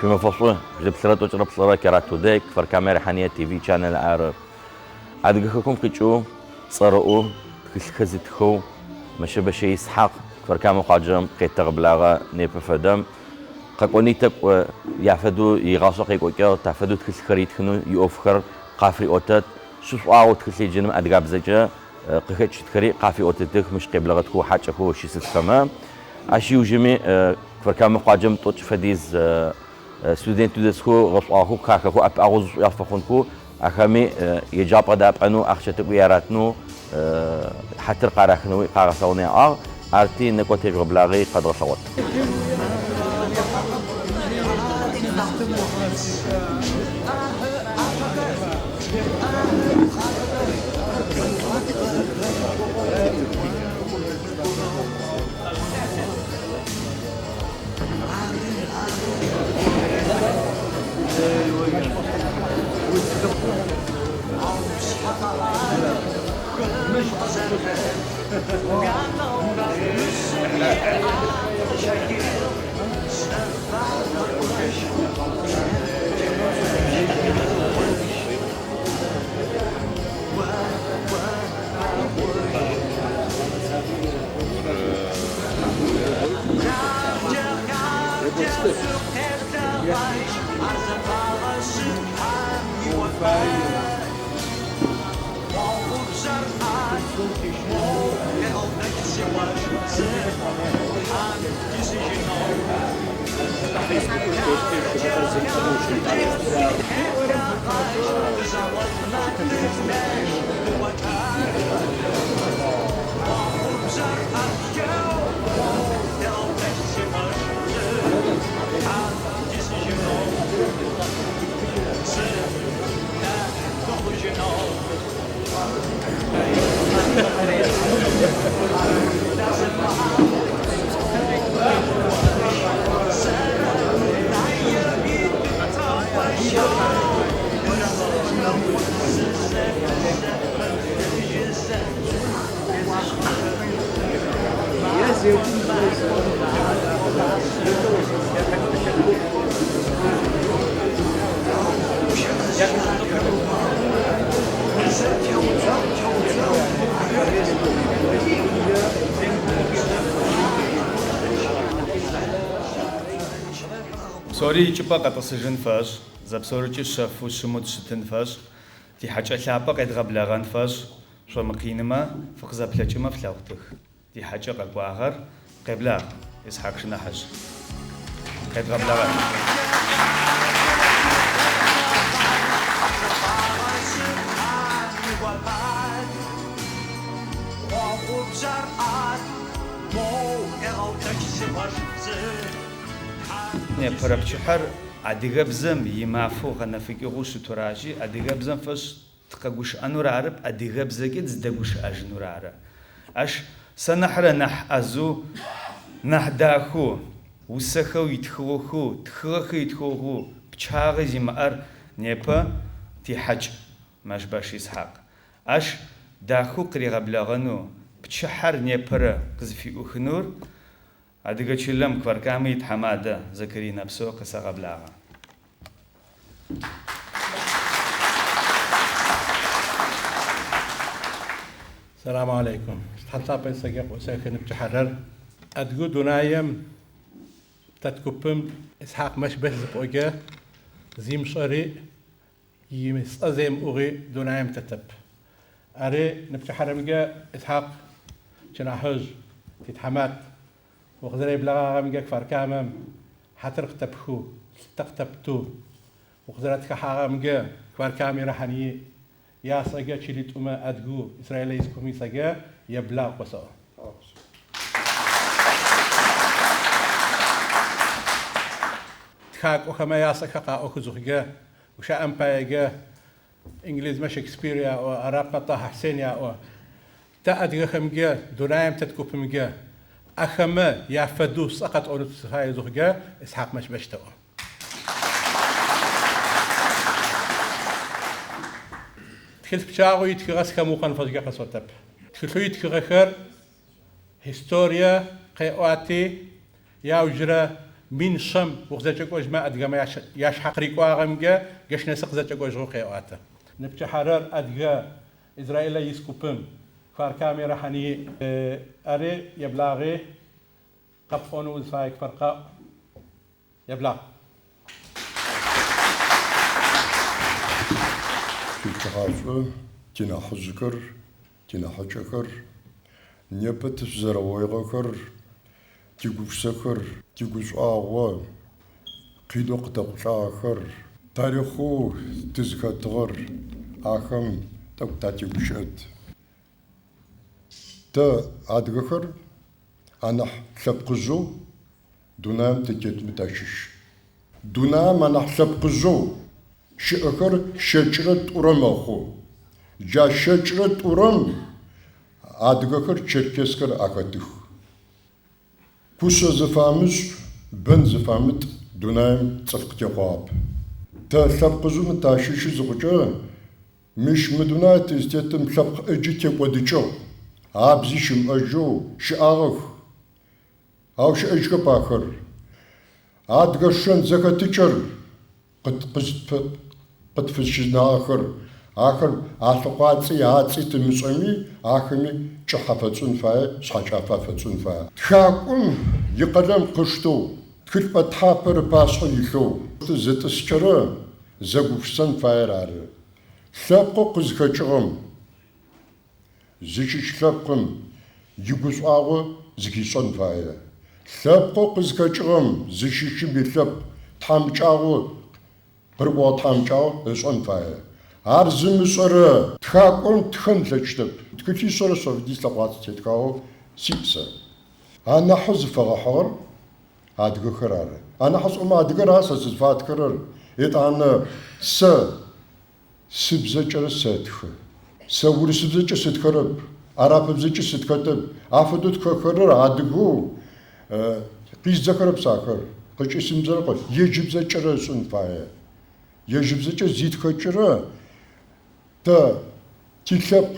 فيما فصله جب سرات وجرب صلاة كراتو ديك فر كاميرا حنية تي في channel عرب عادقكم كيتشو صرقوا خزتخو ماشي باش يسحق فر كامو قاجم قيت تغبلاغا نيبا فدم قاقوني تب يعفدو يغاسق يقوكيو تعفدو تخس خريط خنو يوفخر قافري اوتت شوف او تخسي جنم ادغاب زجا قخت تخري قافي اوتتك مش قبلغتكو حاجكو شي ستفما اشي وجمي فركام قاجم طوش فديز ستودنت دسكو غصاخو كاكو اب اغوز يفخونكو اخامي يجاب داب انو اخشتكو ياراتنو حتى قراخنوي قاغسوني ارتي نكوتي غبلاغي قدر صوت سوري چپا قطسجن فاش زبسورچ شفو شمود شتن فاش دي حاجه لابا قد غبلغان فاش شو مقينما فق زبلچما فلاوتخ دي حاجه قواغر قبلا اسحاق شنحش قد غبلغان نه پرابچحر ادیگابزم یمافو غنفیکی غوش توراجی ادیگابزم فش تقگوش انور عرب ادیگابزگید زدگوش اجنور عرب اش سنحر نح ازو نح داخو وسخو يتخوخو تخخ يتخوخو بچاغ زمار نيپا تي حج ماش باش اسحاق اش داخو قري غبلغنو بچحر نيپر قزفي اوخنور اديگه چلم كوركاميت حماده زكري نفسو قصه قبلها السلام عليكم حتى بيسقق وساكن بتحرر ادقو دنايم تتكبم اسحاق مش بس بوجه زيم شري يمس ازيم اوغي دنايم تتب اري نبتحرمجا اسحاق شناحج تتحمات وقدر يبلغ مجاك فركامم حتر قتبخو تقتبتو وقدرت كحاغا مجا فركامي رحني يا سجا تشيلت أما أدقو إسرائيل يسكمي سجا يبلغ قصا تخاك وخما يا سكا أخذ وشا أمبايجا إنجليز ما شكسبير أو عرب طه حسين أو تا أدقو خمجا درايم تتكوب مجا أخما يعفدو سقط أولو تسخاي زوجا إسحاق مش بشتو تخلف بشاغو يتكغس كموقن فزجا قصوتب تخلفو يتكغخر هيستوريا قيواتي يا وجرا من شم وغزتشكوش ما أدقى ياش حقريقوا غمجا جش نسق زتشكوش روقي واتا نبتش حرار أدقى إسرائيل يسكوبم فار كاميرا حني أري يبلاغي قبفون والفايك فرقا يبلاغ في التحافة تنا حزكر تنا حجكر نيبت زرويغكر تيجوش سكر تيجوش آغوا قيدوق تقشاكر تاريخو تزكتغر آخم تقتا تيجوشت تا عدغكر أنا حسبقزو دونام تجد متاشش دونام أنا حسبقزو شئكر شجرت أورمخو جا شجرت أورم عدغكر تشركسكر أكتخ كوسا زفامش بن زفامت دونام تصفقتي خواب تا حسبقزو متاشش زغجا مش مدونا تستيتم حسبق أجي وديشو عبزيشم أجو شآغخ أو شأجك باخر عدغشن زكاتيشر قد فشنا آخر عالقاتي عاتي تمسعمي آخرمي شحفتون فاي شحفتون فاي تخاكم يقدم قشتو تكل بتحابر باسو يخو زتسكرا زغوفسن فاير عاري سابقو قزكتشغم زيشي شلابقم يقوز آغو زكيشن فاير سابقو قزكتشغم زيشي شبيلاب تحامچاغو برغو تحامچاغو اسون فاير عرض مصر تخاكم تخن لجتب تكتي صور صوف ديس لقوات تتكاو سيبسا أنا حز فغحور هادغو خرار أنا حز هادغو راسا سزفات كرر أنا سبزجر ساتخ سور سبزجر ستكرب عرب سبزجر ستكتب عفدوت كخرر هادغو قيز ذكرب ساكر قش اسم زرقل يجب زجر سن فاير يجب زجر زيد خجرة تا تيكلب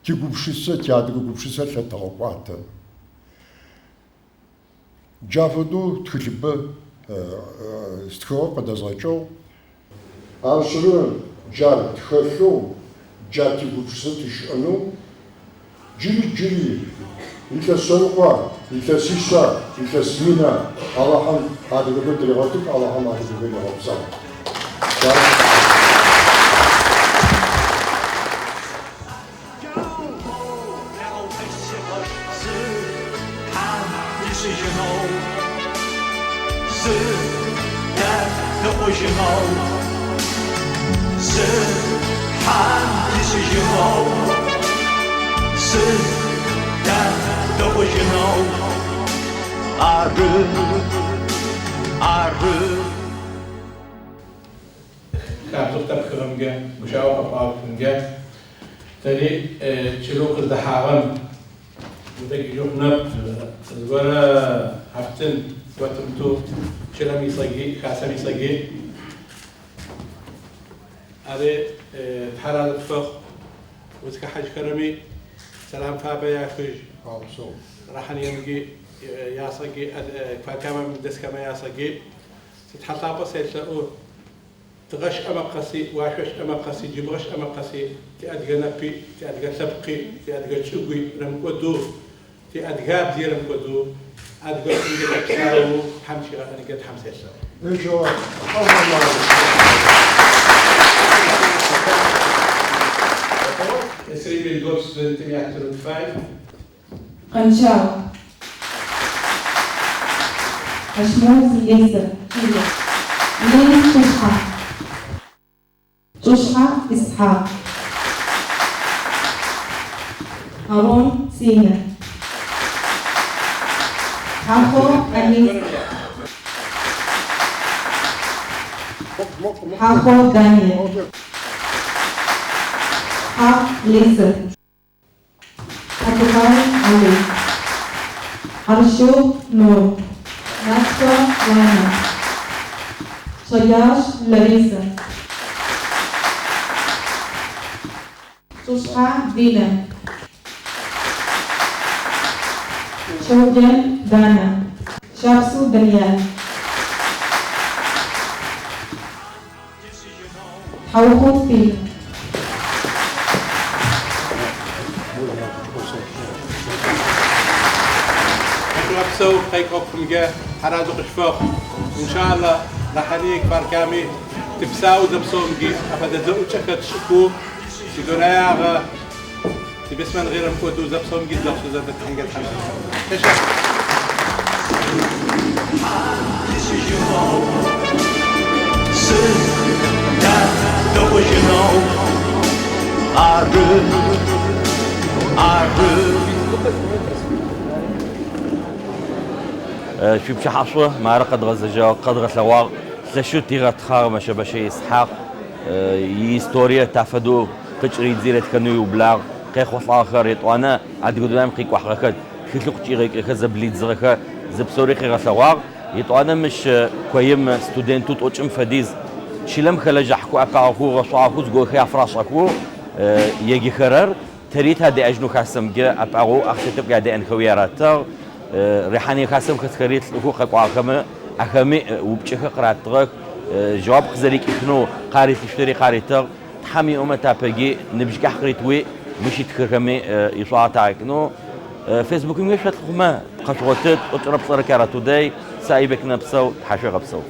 تيغوبشيسة تيادغو غوبشيسة لتغوات جافدو تخلب استخوا قد زاجو عشرة جار تخلو جار تيغوبشيسة تشأنو جري إلى سرقة إلى سيسا إلى سمينا الله هم هذا يقول دريغاتك الله هم هذا يقول لغبزان كابتن تبخرمجا مشاوقة بارفنجا تاني تشلوك الدحارم ودك يوحنا الزوارة حفتن واتمتو شلامي صاقي خاسمي صاقي هذا تحرر الفخ وزك حاج كرمي سلام فابا يا خوج راح يمجي يا صاقي فكما من دس كما يا صاقي تتحطى بس يتلاقوه تغش أمقاسي واشش أمقاسي جبرش أمقاسي تأدقى نبي تأدقى سبقي تأدقى تشوقي رمكودو تأدقى بزي رمكودو أدقى تنجد أكسارو حمشي أنا قد حمسي السارو إنشاء يسري بالدوبس بنتمي أكترون فايف قنشاو أشموز يسر لين تشحى جشحة إسحاق هارون سينا حاخو أنيس حاخو دانيال حاخ ليسر حاخوهاي علي عرشو نور ناسكو لانا شياش لاريسا سوسحة دينا شوجن دانا شابسو دانيال حوخوت فيلم. بسو خيك أقفم جا حراجو قشفاق إن شاء الله رحنيك فاركامي تبساو دبسوم جي أفدا زوج شكت شكو سيدونايا تبسمن غير مكودو زبسوم جي زبسو زبت حنجت حمد This is your home. Sit down, do what you know. شو بشحشة ما رقد غزجة قد غسلوا سلشو تيغة تخار ما شبشة إسحاق يستوريا تفدو قشري زيرة كانوا يبلغ قيخ وصل آخر يطوانا عاد قدام قيك وحركات خلق تيغة زبليت زرقة زبسوري خير غسلوا يطوانا مش كويم ستودنتوت أوتشم فديز شلم خلج حكوا أقاعكوا رصاعكوا زقوا خيا فراشكوا يجي خرر تريت هذا أجنو خاسم جا أبعو أختتب قاعدة أن خويارات ريحاني خاسم خسكريت الأخوة قاع أخمي وبشكل قرأت ترك جواب خزريك إخنو قاري تشتري قاري تر تحمي تابجي نبجك حقريت وي مش يتكرمي يصاع تاعك نو فيسبوك مش هتخما خطوات أطرب صار كاراتو داي سايبك نبسو حشة غبسو